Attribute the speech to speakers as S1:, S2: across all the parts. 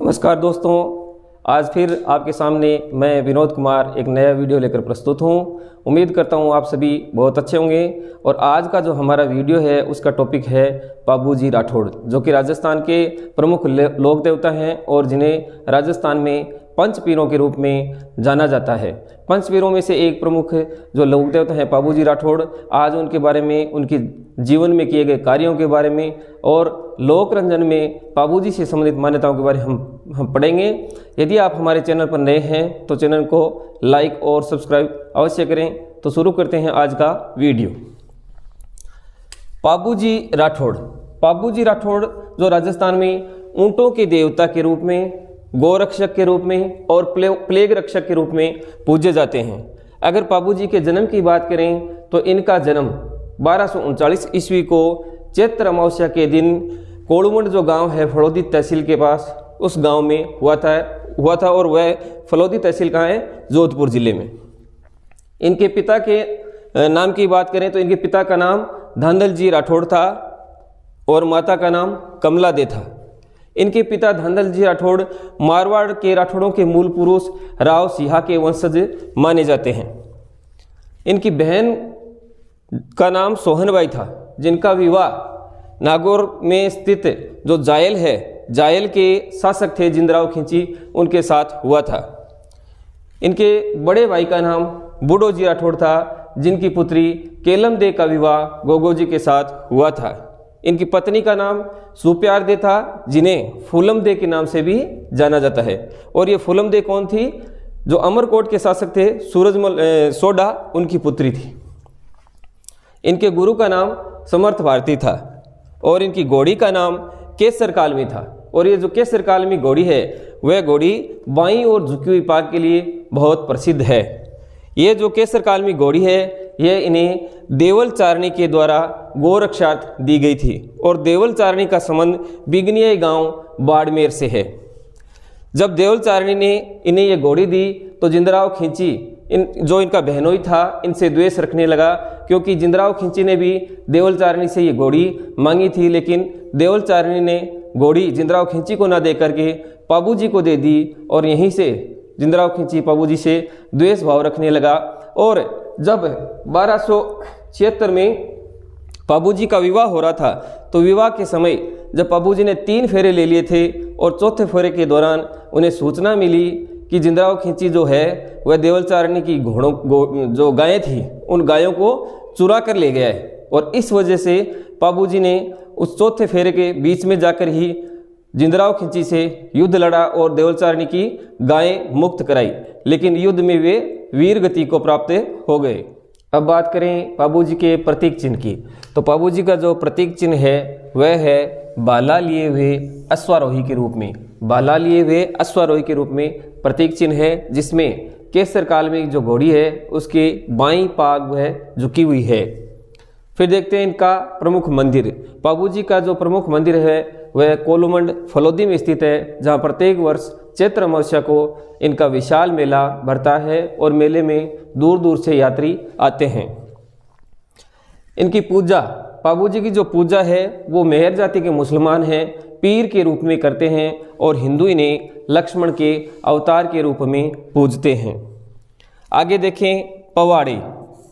S1: नमस्कार दोस्तों, आज फिर आपके सामने मैं विनोद कुमार एक नया वीडियो लेकर प्रस्तुत हूँ। उम्मीद करता हूँ आप सभी बहुत अच्छे होंगे। और आज का जो हमारा वीडियो है उसका टॉपिक है पाबूजी राठौड़, जो कि राजस्थान के प्रमुख लोक देवता हैं और जिन्हें राजस्थान में पंच पीरों के रूप में जाना जाता है। पंच पीरों में से एक प्रमुख जो लोक देवता हैं पाबूजी राठौड़, आज उनके बारे में, उनके जीवन में किए गए कार्यों के बारे में और लोक रंजन में पाबूजी से संबंधित मान्यताओं के बारे में हम पढ़ेंगे। यदि आप हमारे चैनल पर नए हैं तो चैनल को लाइक और सब्सक्राइब अवश्य करें। तो शुरू करते हैं आज का वीडियो। पाबूजी राठौड़। पाबूजी राठौड़ जो राजस्थान में ऊंटों के देवता के रूप में, गोरक्षक के रूप में और प्लेग रक्षक के रूप में पूजे जाते हैं। अगर पाबूजी के जन्म की बात करें तो इनका जन्म 1239 ईस्वी को चैत्र अमावस्या के दिन कोड़ुमंड जो गांव है फलोदी तहसील के पास, उस गांव में हुआ था और वह फलोदी तहसील कहाँ है? जोधपुर जिले में। इनके पिता के नाम की बात करें तो इनके पिता का नाम धांधल जी राठौड़ था और माता का नाम कमला दे था। इनके पिता धांधल जी राठौड़ मारवाड़ के राठौड़ों के मूल पुरुष राव सिहा के वंशज माने जाते हैं। इनकी बहन का नाम सोहनबाई था, जिनका विवाह नागौर में स्थित जो जायल है, जायल के शासक थे जिंदराव खिंची, उनके साथ हुआ था। इनके बड़े भाई का नाम बूढ़ो जी राठौड़ था, जिनकी पुत्री केलम दे का विवाह गोगो जी के साथ हुआ था। इनकी पत्नी का नाम सुप्यार दे था, जिन्हें फूलम दे के नाम से भी जाना जाता है। और ये फूलम दे कौन थी? जो अमरकोट के शासक थे सूरजमल सोडा, उनकी पुत्री थी। इनके गुरु का नाम समर्थ भारती था और इनकी घोड़ी का नाम केसर कालमी था। और ये जो केसर कालमी घोड़ी है वह घोड़ी बाईं और झुकी हुई पाग के लिए बहुत प्रसिद्ध है। ये जो केसर कालमी घोड़ी है यह इन्हें देवल चारणी के द्वारा गोरक्षार्थ दी गई थी और देवल चारणी का संबंध बिगनिया गांव बाड़मेर से है। जब देवल चारणी ने इन्हें ये घोड़ी दी तो जिंदराव खिंची जो इनका बहनोई था, इनसे द्वेष रखने लगा, क्योंकि जिंदराव खिंची ने भी देवल चारणी से ये घोड़ी मांगी थी, लेकिन देवल चारणी ने घोड़ी जिंदराव खिंची को ना दे करके पाबूजी को दे दी। और यहीं से जिंदराव खिंची पाबूजी से द्वेष भाव रखने लगा। और जब 1276 में पाबूजी का विवाह हो रहा था तो विवाह के समय जब पाबूजी ने 3 फेरे ले लिए थे और चौथे फेरे के दौरान उन्हें सूचना मिली कि जिंदराव खिंची जो है वह देवल चारणी की जो गायें थी उन गायों को चुरा कर ले गया है। और इस वजह से पाबूजी ने उस चौथे फेरे के बीच में जाकर ही जिंदराव खिंची से युद्ध लड़ा और देवल चारणी की गायें मुक्त कराई, लेकिन युद्ध में वे वीर गति को प्राप्त हो गए। अब बात करें पाबूजी के प्रतीक चिन्ह की, तो पाबूजी का जो प्रतीक चिन्ह है वह है बाला लिए हुए अश्वारोही के रूप में। बाला लिए हुए अश्वारोही के रूप में प्रतीक चिन्ह है, जिसमें केसर काल में जो घोड़ी है उसके बाईं पाग वह झुकी हुई है। फिर देखते हैं इनका प्रमुख मंदिर। पाबूजी का जो प्रमुख मंदिर है वह कोलुमंड फलोदी में स्थित है, जहाँ प्रत्येक वर्ष चैत्र अमावस्या को इनका विशाल मेला भरता है और मेले में दूर दूर से यात्री आते हैं। इनकी पूजा, पाबूजी की जो पूजा है वो मेहर जाति के मुसलमान हैं पीर के रूप में करते हैं और हिंदू इन्हें लक्ष्मण के अवतार के रूप में पूजते हैं। आगे देखें पवाड़े।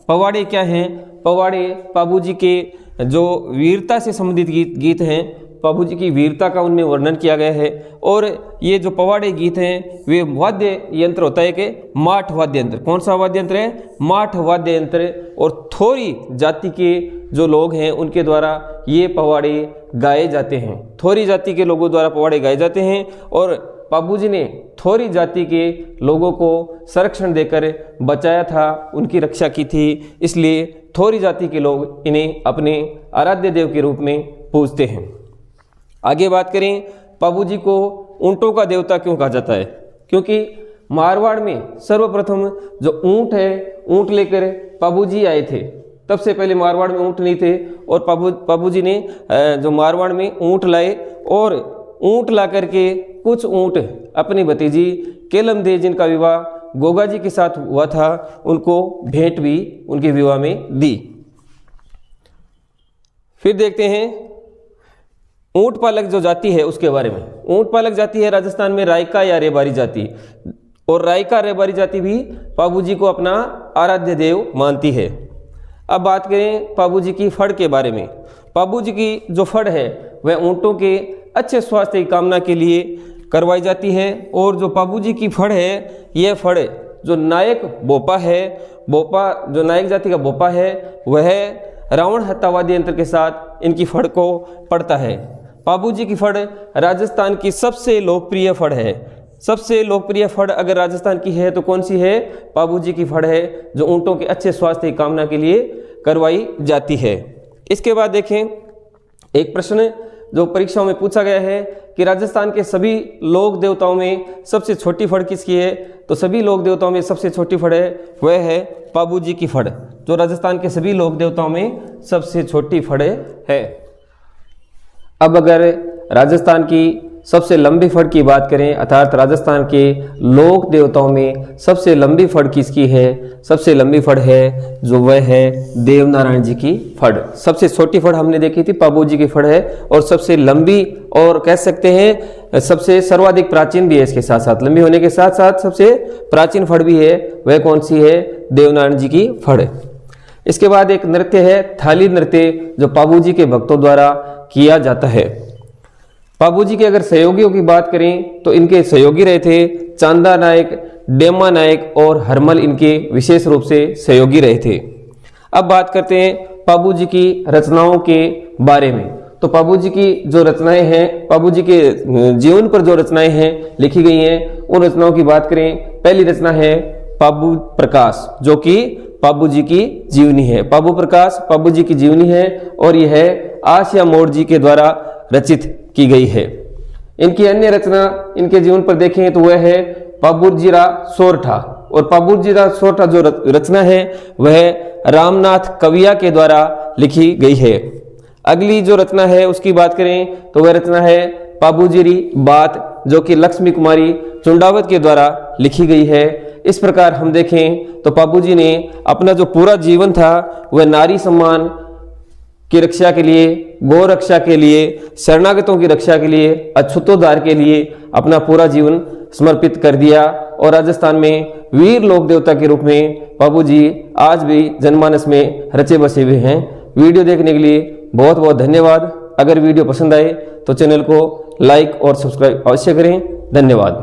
S1: पवाड़े क्या हैं? पवाड़े पाबूजी के जो वीरता से संबंधित गीत हैं, पाबूजी की वीरता का उनमें वर्णन किया गया है। और ये जो पवाड़े गीत हैं वे वाद्य यंत्र होता है कि माठ वाद्य यंत्र। कौन सा वाद्य यंत्र है? माठ वाद्य यंत्र। और थोरी जाति के जो लोग हैं उनके द्वारा ये पवाड़े गाए जाते हैं। थोरी जाति के लोगों द्वारा पवाड़े गाए जाते हैं और पाबूजी ने थोरी जाति के लोगों को संरक्षण देकर बचाया था, उनकी रक्षा की थी, इसलिए थोरी जाति के लोग इन्हें अपने आराध्य देव के रूप में पूजते हैं। आगे बात करें पाबूजी को ऊंटों का देवता क्यों कहा जाता है? क्योंकि मारवाड़ में सर्वप्रथम जो ऊंट है, ऊंट लेकर पाबूजी आए थे। तब से पहले मारवाड़ में ऊंट नहीं थे और पाबूजी ने जो मारवाड़ में ऊंट लाए और ऊंट ला करके कुछ ऊंट अपनी भतीजी केलम दे, जिनका विवाह गोगा जी के साथ हुआ था, उनको भेंट भी उनके विवाह में दी। फिर देखते हैं ऊंट पालक जो जाति है उसके बारे में। ऊंट पालक जाति है राजस्थान में रायका या रेबारी जाति, और रायका रेबारी जाति भी पाबू जी को अपना आराध्य देव मानती है। अब बात करें पाबू जी की फड़ के बारे में। पाबू जी की जो फड़ है वह ऊंटों के अच्छे स्वास्थ्य की कामना के लिए करवाई जाती है। और जो पाबू जी की फड़ है, यह फड़ जो नायक बोपा है, बोपा जो नायक जाति का बोपा है, वह रावण हत्यावादी यंत्र के साथ इनकी फड़ को पड़ता है। पाबू जी की फड़ राजस्थान की सबसे लोकप्रिय फड़ है। सबसे लोकप्रिय फड़ अगर राजस्थान की है तो कौन सी है? पाबू जी की फड़ है, जो ऊंटों के अच्छे स्वास्थ्य की कामना के लिए करवाई जाती है। इसके बाद देखें एक प्रश्न जो परीक्षाओं में पूछा गया है कि राजस्थान के सभी लोक देवताओं में सबसे छोटी फड़ किसकी है? तो सभी लोक देवताओं में सबसे छोटी फड़ है वह है पाबू जी की फड़, जो राजस्थान के सभी लोक देवताओं में सबसे छोटी फड़ है। अब अगर राजस्थान की सबसे लंबी फड़ की बात करें, अर्थात राजस्थान के लोक देवताओं में सबसे लंबी फड़ किसकी है? सबसे लंबी फड़ है जो वह है देवनारायण जी की फड़। सबसे छोटी फड़ हमने देखी थी पाबू जी की फड़ है, और सबसे लंबी और कह सकते हैं सबसे सर्वाधिक प्राचीन भी है। इसके साथ साथ लंबी होने के साथ साथ सबसे प्राचीन फड़ भी है, वह कौन सी है? देवनारायण जी की फड़। इसके बाद एक नृत्य है थाली नृत्य, जो पाबू जी के भक्तों द्वारा किया जाता है। पाबू जी के अगर सहयोगियों की बात करें तो इनके सहयोगी रहे थे चांदा नायक, डेमा नायक और हरमल इनके विशेष रूप से सहयोगी रहे थे। अब बात करते हैं पाबू जी की रचनाओं के बारे में। तो पाबू जी की जो रचनाएं हैं, पाबू जी के जीवन पर जो रचनाएं हैं लिखी गई हैं, उन रचनाओं की बात करें, पहली रचना है पाबू प्रकाश, जो कि पाबू जी की जीवनी है। पाबू प्रकाश पाबू जी की जीवनी है, और यह है आसिया मोड़ जी के द्वारा रचित की गई है। इनकी अन्य रचना इनके जीवन पर देखें तो वह है पाबूजीरा सोरठा, और पाबूजीरा सोरठा जो रचना है वह रामनाथ कविया के द्वारा लिखी गई है। अगली जो रचना है उसकी बात करें तो वह रचना है पाबूजीरी बात, जो कि लक्ष्मी कुमारी चुंडावत के द्वारा लिखी गई है। इस प्रकार हम देखें तो पाबू जी ने अपना जो पूरा जीवन था वह नारी सम्मान की रक्षा के लिए, गौ रक्षा के लिए, शरणागतों की रक्षा के लिए, अछूतोद्धार के लिए अपना पूरा जीवन समर्पित कर दिया। और राजस्थान में वीर लोक देवता के रूप में पाबू जी आज भी जनमानस में रचे बसे हुए हैं। वीडियो देखने के लिए बहुत बहुत धन्यवाद। अगर वीडियो पसंद आए तो चैनल को लाइक और सब्सक्राइब अवश्य करें। धन्यवाद।